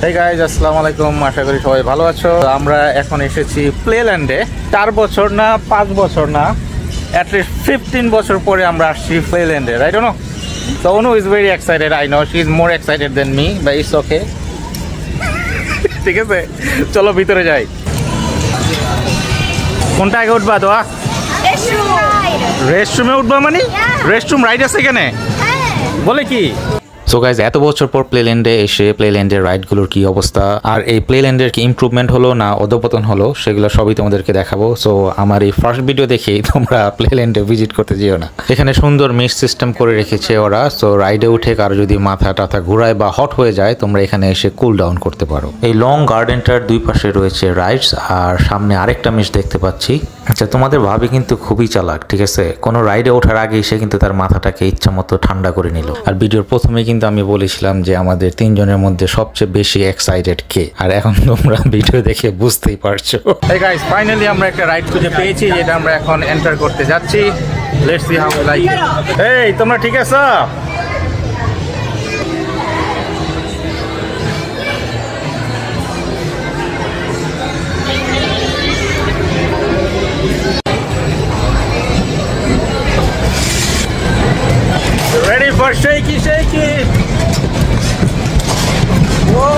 Hey guys, আসসালামু আলাইকুম। আশা করি সবাই ভালো আছো। আমরা এখন এসেছি প্লেল্যান্ডে। 4 বছর না 5 বছর না at least 15 বছর পরে আমরা আসছি প্লেল্যান্ডে, right? No? So Onu is very excited. I know she is more excited than me, but it's okay. ঠিক আছে, চলো ভিতরে যাই। কোনটা আগে উঠবা দোয়া? রেস্টরুমে উঠবা মানে? রেস্টরুম রাইড আছে এখানে? বলে কি? সো গাইজ, এত বছর পর প্লেল্যান্ডে এসে প্লেল্যান্ডের রাইডগুলোর কি অবস্থা আর এই প্লেল্যান্ডের কি ইমপ্রুভমেন্ট হলো না অধপতন হলো সেগুলো সবই তোমাদেরকে দেখাবো। সো আমার এই ফার্স্ট ভিডিও দেখেই তোমরা প্লেল্যান্ডে ভিজিট করতে যেও না। এখানে সুন্দর মিস সিস্টেম করে রেখেছে ওরা। সো রাইডে উঠে কারো যদি মাথা টাথা ঘুরায় বা হট হয়ে যায় তোমরা এখানে এসে কুল ডাউন করতে পারো। এই লং গার্ডেনটার দুই পাশে রয়েছে রাইডস আর সামনে আরেকটা মিস দেখতে পাচ্ছি। আচ্ছা, তোমাদের ভাবি কিন্তু খুবই চালাক, ঠিক আছে? কোনো রাইডে ওঠার আগে সে কিন্তু তার মাথাটাকে ইচ্ছা মতো ঠান্ডা করে নিল। আর ভিডিওর প্রথমে কিন্তু আমি বলেছিলাম যে আমাদের তিনজনের মধ্যে সবচেয়ে বেশি এক্সাইটেড কে, আর এখন তোমরা ভিডিও দেখে বুঝতেই পারছো। Hey guys, ফাইনালি আমরা একটা রাইড খুঁজে পেয়েছি যেটা আমরা এখন এন্টার করতে যাচ্ছি। Let's see how like it. এই তোমরা ঠিক আছো? Ready for shaky shaky? Whoa!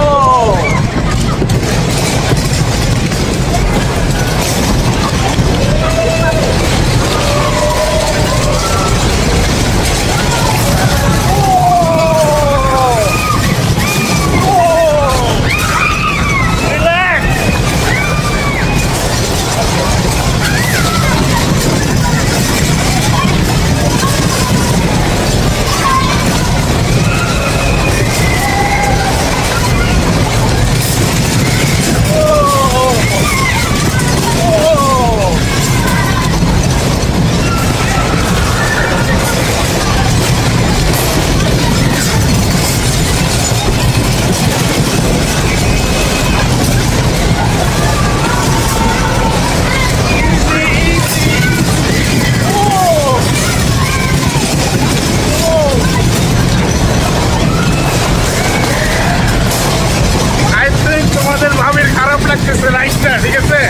ঠিক আছে,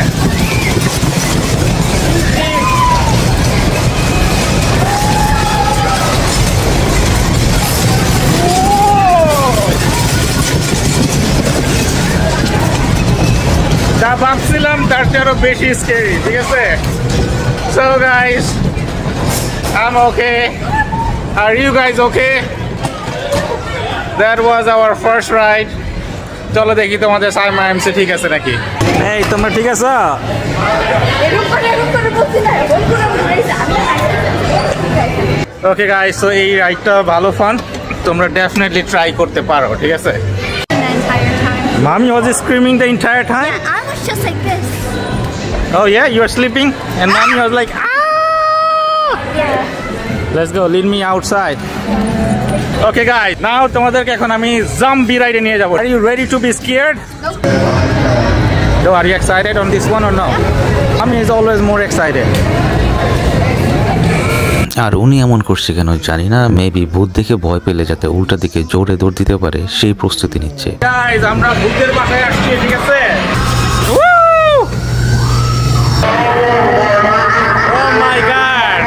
যা ভাবছিলাম তার চেয়ে আরো বেশি স্কেরি, ঠিক আছে? So guys, I'm okay. Are you guys okay? That was our first ride. চলো দেখি তোমাদের সাইমা এমসি ঠিক আছে নাকি। এই তোমরা ঠিক আছো? ওকে গাইস, সো এই রাইডটা ভালো ফান, তোমরা ডেফিনেটলি ট্রাই করতে পারো, ঠিক আছে? Mommy was screaming the entire time? Yeah, I was just like this. Oh yeah, you were sleeping and mommy was like, ah! Yeah. Let's go, lead me outside. Okay guys, now তোমাদেরকে এখন আমি zombie রাইডে নিয়ে যাব। Are you ready to be scared? No. Are you excited on this one or no? Mommy is always more excited. আর উনি এমন করছে কেন জানি না, মেবি ভূত দেখে ভয় পেলে যাতে উল্টা দিকে জোরে দৌড় দিতে পারে সেই প্রস্তুতি নিচ্ছে। গাইস, আমরা ভূতের বাসায় আসছি, ঠিক আছে? Oh my god!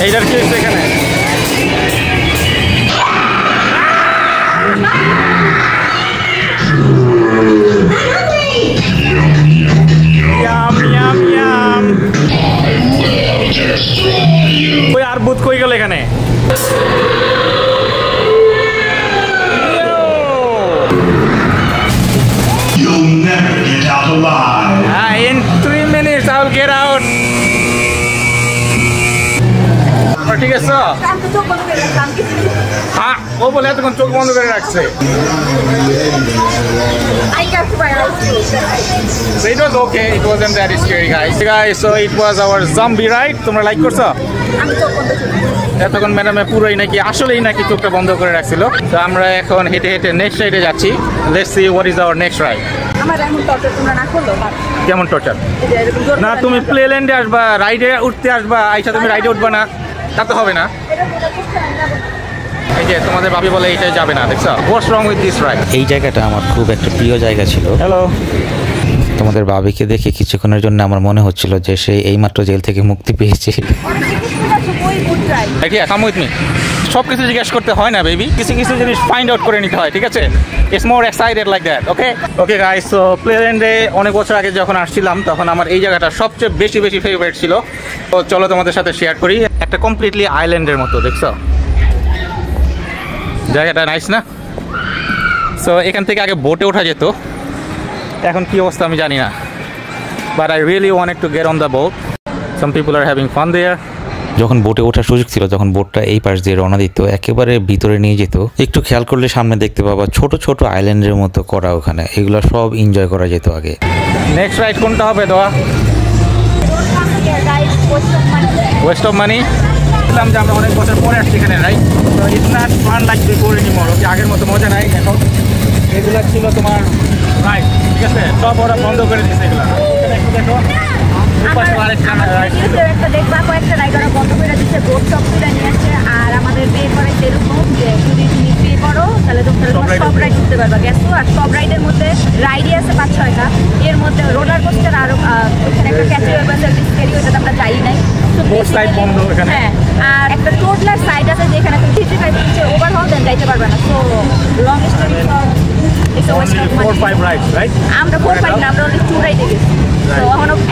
এইটার কি হচ্ছে এখানে? ওই আর ভূত কই গেল এখানে? You'll never get out alive. In 3 minutes I'll get out. ঠিক আছে? হ্যাঁ, ও বলে এতক্ষণ চোখ বন্ধ করে রাখছে। So it was okay, it wasn't that scary guys. So it was our zombie ride. তোমরা লাইক করছো? এতক্ষণ ম্যাডামে পুরোই নাকি আসলেই নাকি চোখটা বন্ধ করে রাখছিল। তো আমরা এখন হেঁটে হেঁটে নেক্সট রাইডে যাচ্ছি। Let's see what is our next ride. কেমন টর্চার? না তুমি প্লেল্যান্ডে আসবা, রাইডে উঠতে আসবা, আইসা তুমি রাইডে উঠবা না, তা তো হবে না। এই যে তোমাদের ভাবি বলে এইটাই যাবে না, দেখছো? হোয়াটস রং উইথ দিস রাইড? এই জায়গাটা আমার খুব একটা প্রিয় জায়গা ছিল। হ্যালো। তোমাদের ভাবিকে দেখে কিছুক্ষণের জন্য আমার মনে হচ্ছিল যে সে এইমাত্র জেল থেকে মুক্তি পেয়েছে। Come with me. সব কিছু জিজ্ঞেস করতে হয় না বেবি, কিছু কিছু জিনিস ফাইন্ড আউট করে নিতে হয়, ঠিক আছে? It's more excited like that. Okay okay guys, so প্লেল্যান্ডে অনেক বছর আগে যখন আসছিলাম তখন আমার এই জায়গাটা সবচেয়ে বেশি ফেভারিট ছিল। তো চলো তোমাদের সাথে শেয়ার করি। একটা কমপ্লিটলি আইল্যান্ডের মতো, দেখছো? জায়গাটা নাইস না? সো এখান থেকে আগে বোটে ওঠা যেত, এখন কি অবস্থা আমি জানি না, but I really wanted to get on the boat. Some people are having fun there. যখন বোটে ওঠার সুযোগ ছিল, যখন বোটটা এই পাশ দিয়ে রওনা দিত, একেবারে ভিতরে নিয়ে যেত, একটু খেয়াল করলে সামনে দেখতে পাবা ছোট ছোট আইল্যান্ডের মতো করা ওখানে। এগুলো সব এনজয় করা যেত আগে। নেক্সট রাইড কোনটা হবে দোয়া? West of money. বললাম যে আমরা অনেক বছর পরে আসছি এখানে, রাইট? তো it's not fun like before anymore. Okay, আগের মতো মজা নাই এখন। এগুলো ছিল তোমার রাইড, ঠিক আছে? সব ওরা বন্ধ করে দিয়েছে এগুলো। একটু দেখো, একটা দেখবা কয়েকটা রাইড ওরা বন্ধ করে দিচ্ছে, বোট সব তুলে নিয়ে আসছে। আর আমাদের পে করে সেরকম যে যদি তুমি পে করো তাহলে তোমার সব রাইড করতে পারবা। গেছো? আর সব রাইডের মধ্যে রাইডই আছে 5-6টা। এর মধ্যে রোলার কোস্টার আর ওখানে একটা ক্যাচুয়াল ডিসকারি, ওটাতে আমরা যাই নাই। হ্যাঁ, আর একটা টোটলার সাইড আছে যেখানে তুমি 55 ইঞ্চি ওভার হল দেন যাইতে পারবে না। সো লং স্টোরি আমরা 4-5 না, আমরা অনলি 2 রাইডে গেছি।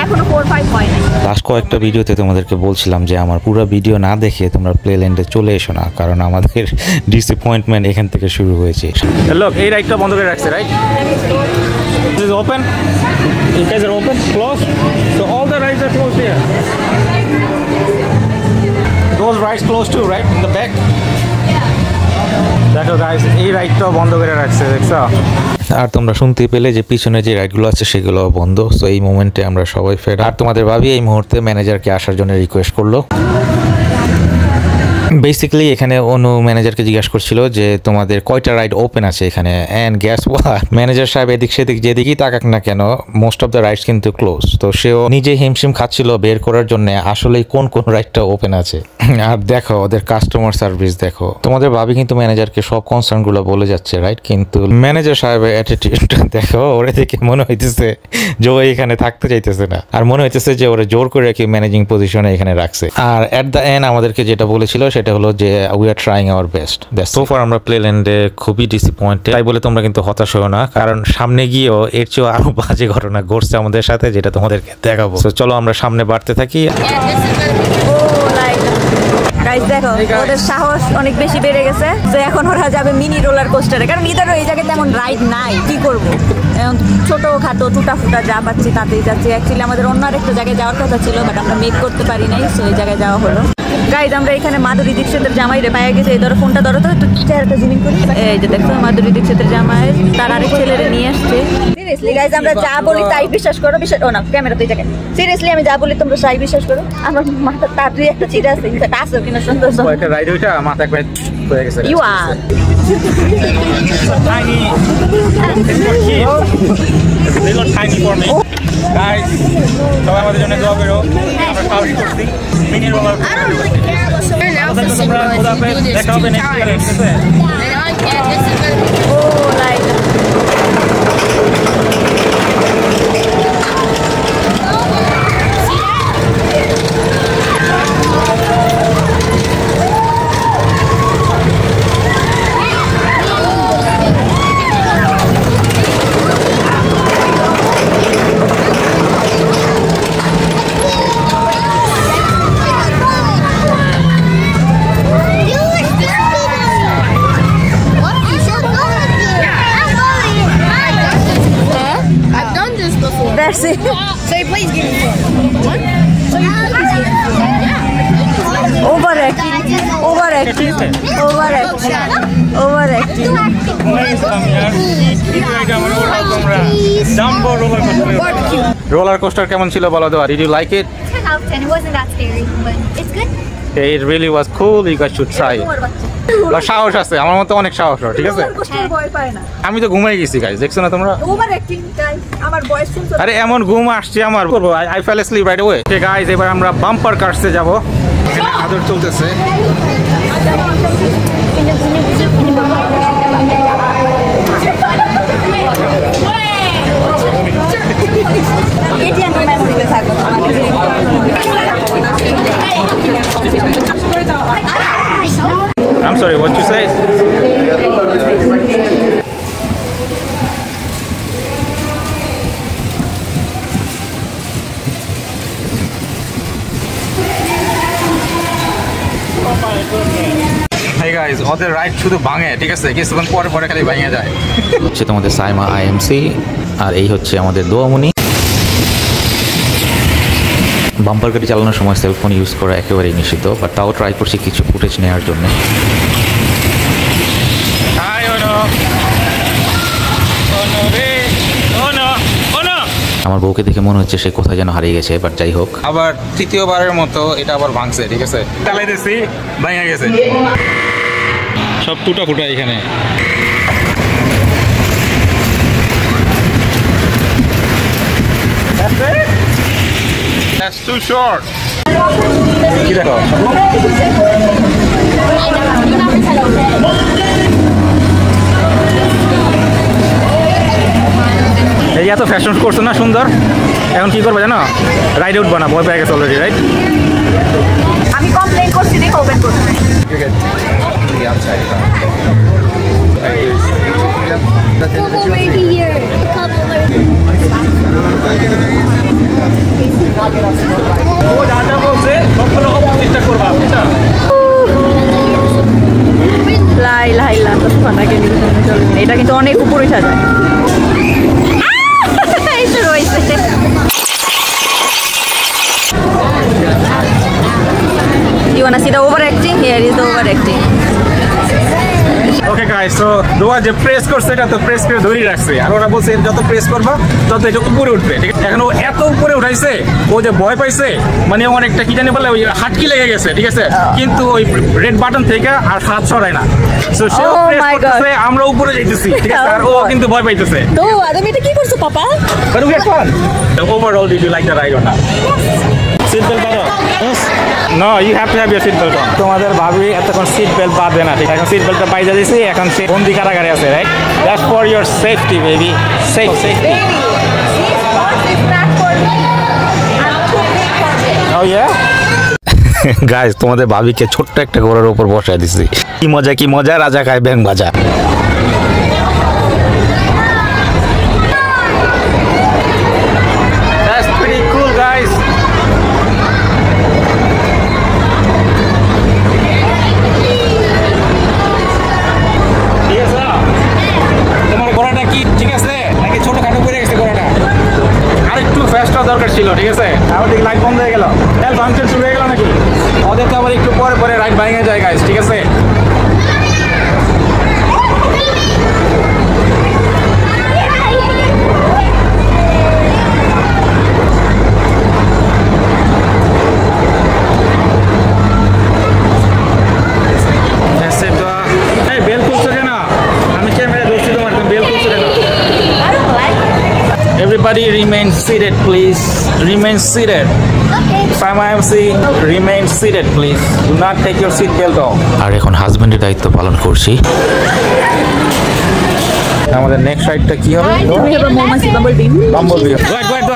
এখনো 4-5 হয় নাই। লাস্ট কয়েকটা ভিডিওতে তোমাদেরকে বলছিলাম যে আমার পুরো ভিডিও না দেখে তোমরা প্লেল্যান্ডে চলে এসো না, কারণ আমাদের ডিসঅ্যাপয়েন্টমেন্ট এখান থেকে শুরু হয়েছে। লোক এই রাইডটা বন্ধ করে রাখছে, right? This is open. You guys are open, closed. So all the rides are closed here. Those rides closed too, right? In the back. দেখো গাইস, এই রাইডটাও বন্ধ করে রাখছে, দেখছো? আর তোমরা শুনতে পেলে যে পিছনে যে রাইডগুলো আছে সেগুলো বন্ধ। সো এই মোমেন্টে আমরা সবাই ফের। আর তোমাদের ভাবি এই মুহূর্তে ম্যানেজারকে আসার জন্য রিকোয়েস্ট করলো। বেসিক্যালি এখানে অনু ম্যানেজারকে জিজ্ঞাসা করছিল যে তোমাদের কয়টা রাইড ওপেন আছে এখানে। অ্যান্ড গ্যাস ওয়াট, ম্যানেজার সাহেব এদিক সেদিক যেদিকেই তাকাক না কেন, মোস্ট অফ দ্য রাইডস কিন্তু ক্লোজ। তো সেও নিজে হিমশিম খাচ্ছিল বের করার জন্য আসলেই কোন কোন রাইডটা ওপেন আছে। আর দেখো ওদের কাস্টমার সার্ভিস দেখো। তোমাদের ভাবি কিন্তু ম্যানেজারকে সব কনসার্নগুলো বলে যাচ্ছে, রাইট? কিন্তু ম্যানেজার সাহেবের অ্যাটিটিউডটা দেখো, ওরে দেখে মনে হইতেছে যে ও এখানে থাকতে চাইতেছে না, আর মনে হইতেছে যে ওরা জোর করে রেখে ম্যানেজিং পজিশনে এখানে রাখছে। আর এট দ্য এন্ড আমাদেরকে যেটা বলেছিল সেটা হলো যে we are trying our best. So far আমরা প্লেল্যান্ডে খুবই ডিসঅ্যাপয়েন্টেড। তাই বলে তোমরা কিন্তু হতাশ হও না, কারণ সামনে গিয়েও এর চেয়েও আরো বাজে ঘটনা ঘটছে আমাদের সাথে, যেটা তোমাদেরকে দেখাবো। তো চলো আমরা সামনে বাড়তে থাকি। গাইস দেখো, ওদের সাহস অনেক বেশি বেড়ে গেছে। তো এখন ওরা যাবে মিনি রোলার কোস্টারে, কারণ ইদারও এই জায়গায় তেমন রাইড নাই। কি করবো, ছোট খাটো টুটা ফুটা যা পাচ্ছি তাতেই যাচ্ছি। অ্যাকচুয়ালি আমাদের অন্য আরেকটা জায়গায় যাওয়ার কথা ছিল, বাট আমরা মেক করতে পারি নাই। সো এই জায়গায় যাওয়া হলো। গাইজ আমরা এখানে মাধুরী দীক্ষিতের জামাই রে পাইয়া গেছে। এই ধরো ফোনটা ধরো তো, একটু চেহারাটা জুমিং করি। এই যে দেখো মাধুরী দীক্ষিতের জামাই তার আরেক ছেলেরে নিয়ে আসছে। সিরিয়াসলি গাইজ আমরা যা বলি তাই বিশ্বাস করো। ও না, ক্যামেরা তো এই জায়গায়। সিরিয়াসলি আমি যা বলি তোমরা তাই বিশ্বাস করো। আমার মাথা তাড়াতাড়ি একটা চিড়া আছে, ইনফ্যাক্ট আছে কিনা সুন্দর। একটা রাইড ওইটা মাথা একবার হয়ে গেছে। You are tiny. They look tiny for me. Guys, সবাই আমাদের জন্য দোয়া করো। আমরা সাহস করছি মিনি রোলার দেখা হবে নেক্সট ইয়ারে, ঠিক আছে? ও like So you please give me one. So you please give me overacting. Roller coaster কেমন ছিল বলো তো? Did you like it? 10 out of 10. It wasn't that scary, but it's good. It really was cool. You guys should try it. সাহস আছে আমার মতো, অনেক সাহস, ঠিক আছে? আমি তো ঘুমাই গেছি গাইস, দেখছো না তোমরা? আরে এমন ঘুম আসছে আমার, I fail asleep right away. Okay guys, এবার আমরা বাম্পার কার্সে যাব। এখানে আদর চলতেছে। I'm sorry, what you say? Hey guys, ওদের রাইড শুধু ভাঙে, ঠিক আছে, কিছুক্ষণ পরে পরে খালি ভাঙে যায়। হচ্ছে তোমাদের সাইমা আইএমসি, আর এই হচ্ছে আমাদের দোয়ামুনি। বাম্পার গাড়ি চালানোর সময় সেলফোন ইউজ করা একেবারেই নিষিদ্ধ, বাট তাও ট্রাই করছি কিছু ফুটেজ নেওয়ার জন্য। আমার বউকে দেখে মনে হচ্ছে সে কোথায় যেন হারিয়ে গেছে, বাট যাই হোক। আবার তৃতীয়বারের মতো এটা আবার ভাঙছে, ঠিক আছে, চালাইতেছি ভাঙে গেছে, সব টুটা ফুটা এখানে। That's too short. কি দেখো? এই এত ফ্যাশন করছো না সুন্দর, এখন কি করবে জানো? রাইডে উঠবো না, ভয় পেয়ে গেছে অলরেডি, রাইট? আমি কমপ্লেইন করছি, দেখো ওপেন করতে। Couple right here. Couple ও যা যা বলছে সবগুলো অপোজিটটা করবা, বুঝছো? লাই লাই লা তো ফাটাকে নিয়ে চলে। এটা কিন্তু অনেক উপরে উঠা যায়। এই তো রইছে। You wanna see the overacting? Here is the overacting. Okay guys, so দোয়া যে প্রেস করছে এটা তো প্রেস করে ধরে রাখছে, আর ওরা বলছে যত প্রেস করবা তত এটা উপরে উঠবে, ঠিক আছে? এখন ও এত উপরে উঠাইছে, ও যে ভয় পাইছে, মানে অনেকটা কি জানি বলে ওই হাটকি লেগে গেছে, ঠিক আছে, কিন্তু ওই রেড বাটন থেকে আর হাত সরায় না। সো সে প্রেস করতেছে, আমরা উপরে যাইতেছি, ঠিক আছে, আর ও কিন্তু ভয় পাইতেছে। তো তুমি এটা কি করছো পাপা? But we had fun. Overall, did you like the ride or not? Seat belt বাঁধো? No, you have to have your seat belt on. তোমাদের ভাবি এতক্ষণ সিট বেল্ট বাঁধে না, ঠিক আছে? এখন সিট বেল্টটা পাইজা দিয়েছি, এখন সে বন্দি কারাগারে আছে, right? That's for your safety, baby. Safety. Oh yeah? Guys, তোমাদের ভাবিকে ছোট্ট একটা ঘোড়ার উপর বসায় দিছি। কি মজা, রাজা খায় ব্যাং ভাজা। That's pretty cool, guys. তোমার ঘোড়াটা কি ঠিক আছে নাকি ছোটখাটো পড়ে গেছে ঘোড়াটা? আর একটু ফাস্ট হওয়া দরকার ছিল, ঠিক আছে? আবার দেখি লাইট বন্ধ হয়ে গেল, তেল ফাংশন শুরু হয়ে গেল নাকি? ওদের তো আবার একটু পরে পরে রাইড ভেঙে যায় গাইস, ঠিক আছে? Everybody remain seated, please. Remain seated. Sama MC, remain seated, please. Do not take your seat belt off. আর এখন হাজবেন্ডের দায়িত্ব পালন করছি। আমাদের নেক্সট রাইডটা কি হবে? Bumblebee. Go ahead.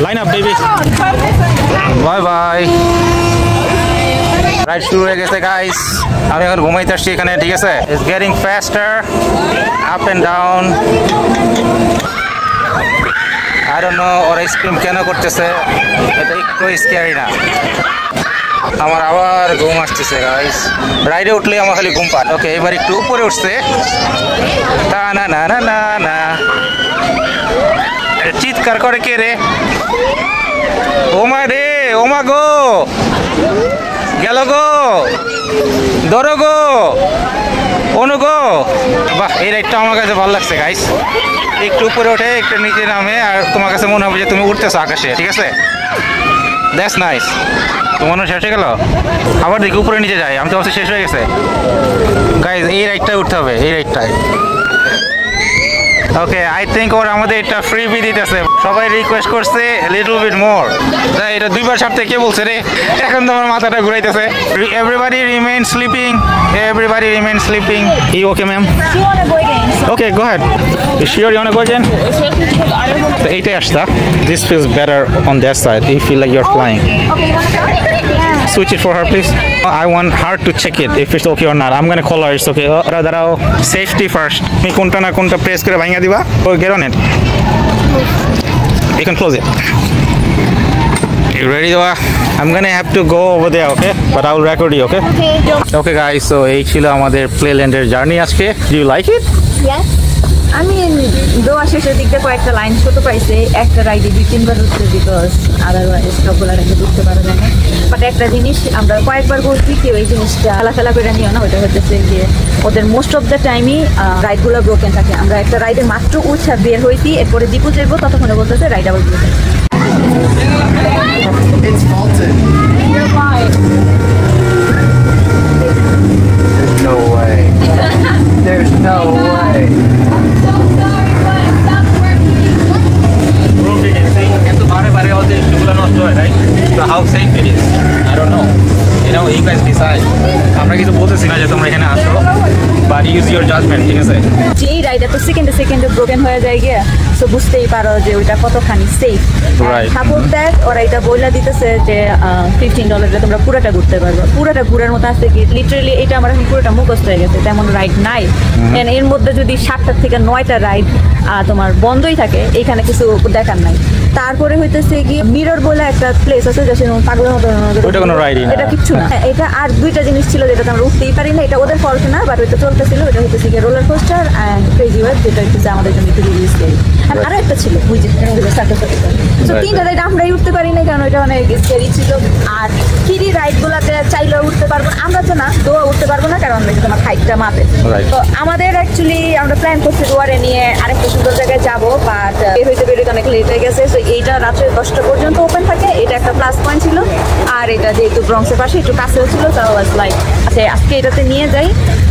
Line up, baby. Bye bye. Ride শুরু হয়ে গেছে গাইস, আমি এখন ঘুমাইতে আসছি এখানে, ঠিক আছে? It's getting faster, up and down. I don't know ওরা স্ক্রিম কেন করতেছে, এটা একটু স্ক্যারি না? আমার আবার ঘুম আসতেছে গাইস, রাইডে উঠলে আমার খালি ঘুম পায়। ওকে, এবার একটু উপরে উঠছে, তা না না না না না, চিৎকার করে কে রে? ওমা রে, ওমা গো, গেল গো, ধরো গো, অনু গো। বাহ, এই রাইডটা আমার কাছে ভালো লাগছে গাইস। একটু উপরে ওঠে, একটু নিচে নামে, আর তোমার কাছে মনে হবে যে তুমি উঠতেছো আকাশে, ঠিক আছে? That's nice. তোমার মনে শেষ হয়ে গেল, আবার দেখি উপরে নিচে যায়, আমি তো ভাবছি শেষ হয়ে গেছে। গাইস, এই রাইডটায় উঠতে হবে, এই রাইডটায়। ওকে আই থিঙ্ক ওর আমাদের এটা ফ্রি বি দিতেছে সবাই রিকোয়েস্ট করছে লিটল বিট মোর এটা দুইবার ছাড়তে কে বলছে রে এখন তো আমার মাথাটা ঘুরাইতেছে এভরিবডি রিমেইন স্লিপিং ই okay ma'am You wanna go again? Okay go head you sure you want to go again তো এইটাই আসতা this feels better on that side you feel like you are flying Okay, you wanna go? Yeah. Switch it for her, please. I want her to check it if it's okay or not. I'm gonna call her. It's okay. Radharao, safety first. Me kunta na kunta press kore bhanga diba. Oh, get on it. You can close it. You ready, Doa? I'm gonna have to go over there, okay? But I will record you, okay? Okay. Okay, guys. So এই ছিল আমাদের প্লেল্যান্ডের journey আজকে. Do you like it? Yes. আমি দোয়া শেষের দিক দিয়ে কয়েকটা লাইন ছোট পাইছে একটা রাইডে 2-3 বার উঠছে বিকজ আদারওয়াইজ সবগুলো রাইডে উঠতে পারা যায় না বাট একটা জিনিস আমরা কয়েকবার করছি কেউ এই জিনিসটা ফেলা করে নিও না ওইটা হচ্ছে যে ওদের মোস্ট অফ দ্য টাইমই রাইডগুলো ব্রোকেন থাকে আমরা একটা রাইডে মাত্র উঠা বের হইছি এরপরে দীপু যাইবো ততক্ষণে বলতেছে রাইড আবার broken It's faulted. You're lying. There's no way. There's no way. কিন্তু বারে বারে ওদের সেগুলো নষ্ট হয় রাইট তো how safe it is I don't know you know you guys decide আমরা কিছু বলতেছি না যে তোমরা এখানে আসো বাট ইউজ ইউর জাজমেন্ট ঠিক আছে যে এই রাইড এত সেকেন্ডে ব্রোকেন হয়ে যায় গিয়ে সো বুঝতেই পারো যে ওইটা কতখানি সেফ Right. সাপোর্ট দ্যাট ওরা এটা বইলা দিতেছে যে $15 তোমরা পুরোটা ঘুরতে পারবে পুরোটা ঘুরার মতো আছে কি লিটারালি এটা আমার এখন পুরোটা মুখস্থ হয়ে গেছে তেমন রাইড নাই And এর মধ্যে যদি 7টা থেকে 9টা রাইড তোমার বন্ধই থাকে এখানে কিছু দেখার নাই তারপরে হইতেছে কি মিরর বলে একটা প্লেস আছে যেটা পাগলের মতো ওইটা কোনো রাইডই না এটা কিচ্ছু না এটা আর দুইটা জিনিস ছিল যেটা আমরা উঠতেই পারি না এটা ওদের ফল্ট না বাট ওইটা চলতেছিল ওটা হচ্ছে কি roller coaster and crazy wave যেটা হচ্ছে আমাদের জন্য একটু রিলিজ দেয় আর আরো একটা ছিল বুঝে সার্কাস সো তিনটা রাইড আমরাই উঠতে পারি না কারণ ওইটা অনেক স্কেরি ছিল আর ফ্রি রাইডগুলোতে চাইলেও উঠতে পারবো না আমরা তো না দোয়া উঠতে পারবো না কারণ এটা তোমার হাইটটা মাপে Right. তো আমাদের অ্যাকচুয়ালি আমরা প্ল্যান করছি দুয়ারে নিয়ে আরেকটা সুন্দর জায়গায় যাবো বাট বের হইতে অনেক লেট হয়ে গেছে তো এইটা রাত্রে 10টা পর্যন্ত ওপেন থাকে এটা একটা প্লাস পয়েন্ট ছিল আর এটা যেহেতু ব্রঙ্কসের পাশে একটু কাছেও ছিল তাও ওয়াজ লাইক আচ্ছা আজকে এটাতে নিয়ে যাই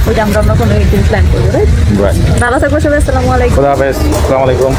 ওইটা আমরা অন্য কোনো একদিন প্ল্যান করবো রাইট রাইট ভালো থাকবো সবাই আসসালামু আলাইকুম খুদা হাফেজ আসসালামু আলাইকুম